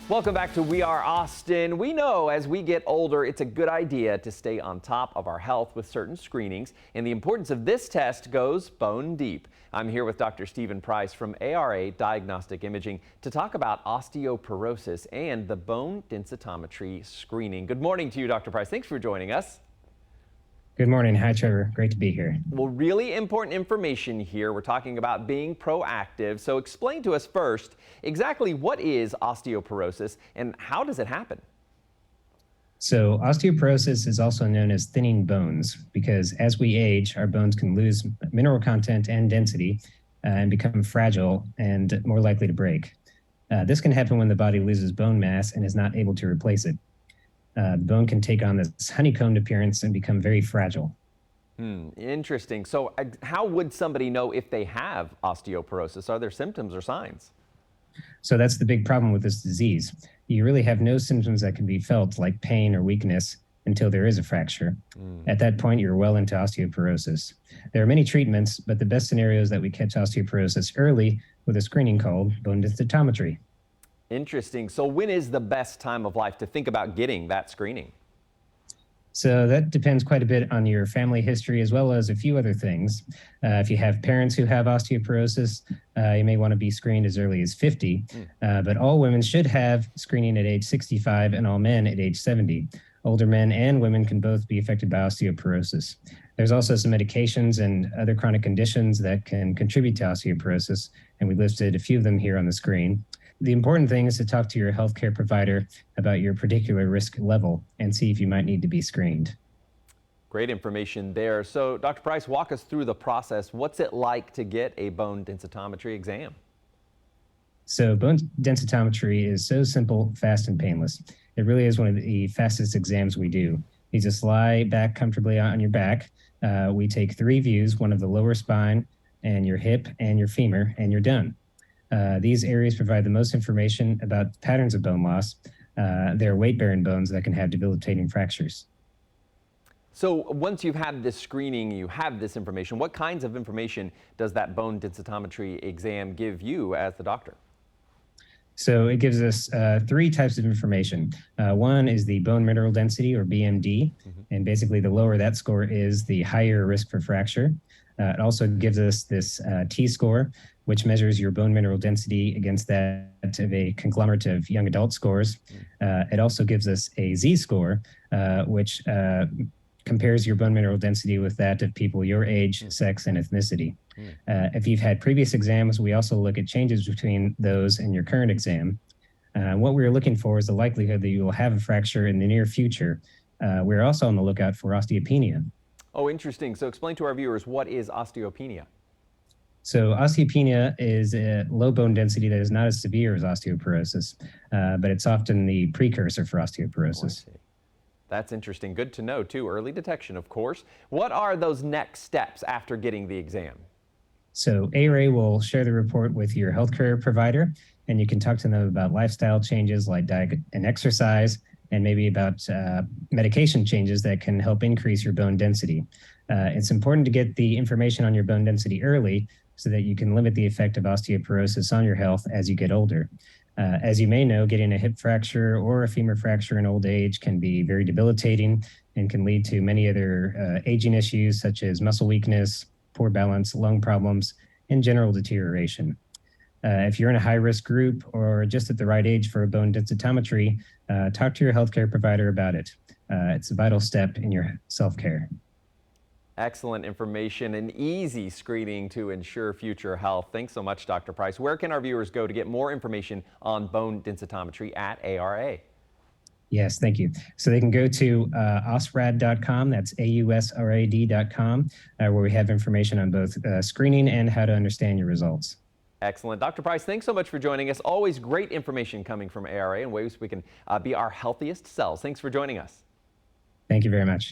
Welcome back to We Are Austin. We know as we get older, it's a good idea to stay on top of our health with certain screenings, and the importance of this test goes bone deep. I'm here with Dr. Stephen Price from ARA Diagnostic Imaging to talk about osteoporosis and the bone densitometry screening. Good morning to you, Dr. Price. Thanks for joining us. Good morning. Hi, Trevor. Great to be here. Well, really important information here. We're talking about being proactive. So explain to us first exactly what is osteoporosis and how does it happen? So osteoporosis is also known as thinning bones because as we age, our bones can lose mineral content and density and become fragile and more likely to break. This can happen when the body loses bone mass and is not able to replace it. The bone can take on this honeycombed appearance and become very fragile. Interesting. So how would somebody know if they have osteoporosis? Are there symptoms or signs? So that's the big problem with this disease. You really have no symptoms that can be felt like pain or weakness until there is a fracture. At that point, you're well into osteoporosis. There are many treatments, but the best scenario is that we catch osteoporosis early with a screening called bone densitometry. Interesting. So when is the best time of life to think about getting that screening? So that depends quite a bit on your family history as well as a few other things. If you have parents who have osteoporosis, you may want to be screened as early as 50, but all women should have screening at age 65 and all men at age 70. Older men and women can both be affected by osteoporosis. There's also some medications and other chronic conditions that can contribute to osteoporosis, and we listed a few of them here on the screen. The important thing is to talk to your healthcare provider about your particular risk level and see if you might need to be screened. Great information there. So, Dr. Price, walk us through the process. What's it like to get a bone densitometry exam? So, bone densitometry is so simple, fast, and painless. It really is one of the fastest exams we do. You just lie back comfortably on your back. We take 3 views, one of the lower spine and your hip and your femur, and you're done. These areas provide the most information about patterns of bone loss. They're weight-bearing bones that can have debilitating fractures. So once you've had this screening, you have this information, what kinds of information does that bone densitometry exam give you as the doctor? So it gives us 3 types of information. One is the bone mineral density, or BMD, and basically the lower that score is, the higher risk for fracture. It also gives us this T-score, which measures your bone mineral density against that of a conglomerate of young adult scores. It also gives us a Z-score, which compares your bone mineral density with that of people your age, sex, and ethnicity. If you've had previous exams, we also look at changes between those and your current exam. What we're looking for is the likelihood that you will have a fracture in the near future. We're also on the lookout for osteopenia. Oh, interesting. So explain to our viewers, what is osteopenia? So osteopenia is a low bone density that is not as severe as osteoporosis, but it's often the precursor for osteoporosis. Oh, that's interesting. Good to know, too. Early detection, of course. What are those next steps after getting the exam? So ARA will share the report with your healthcare provider, and you can talk to them about lifestyle changes like diet and exercise, and maybe about medication changes that can help increase your bone density. It's important to get the information on your bone density early so that you can limit the effect of osteoporosis on your health as you get older. As you may know, getting a hip fracture or a femur fracture in old age can be very debilitating and can lead to many other aging issues such as muscle weakness, poor balance, lung problems, and general deterioration. If you're in a high-risk group or just at the right age for a bone densitometry, talk to your healthcare provider about it. It's a vital step in your self-care. Excellent information and easy screening to ensure future health. Thanks so much, Dr. Price. Where can our viewers go to get more information on bone densitometry at ARA? Yes, thank you. So they can go to ausrad.com, that's AUSRAD.com, where we have information on both screening and how to understand your results. Excellent. Dr. Price, thanks so much for joining us. Always great information coming from ARA and ways we can be our healthiest selves. Thanks for joining us. Thank you very much.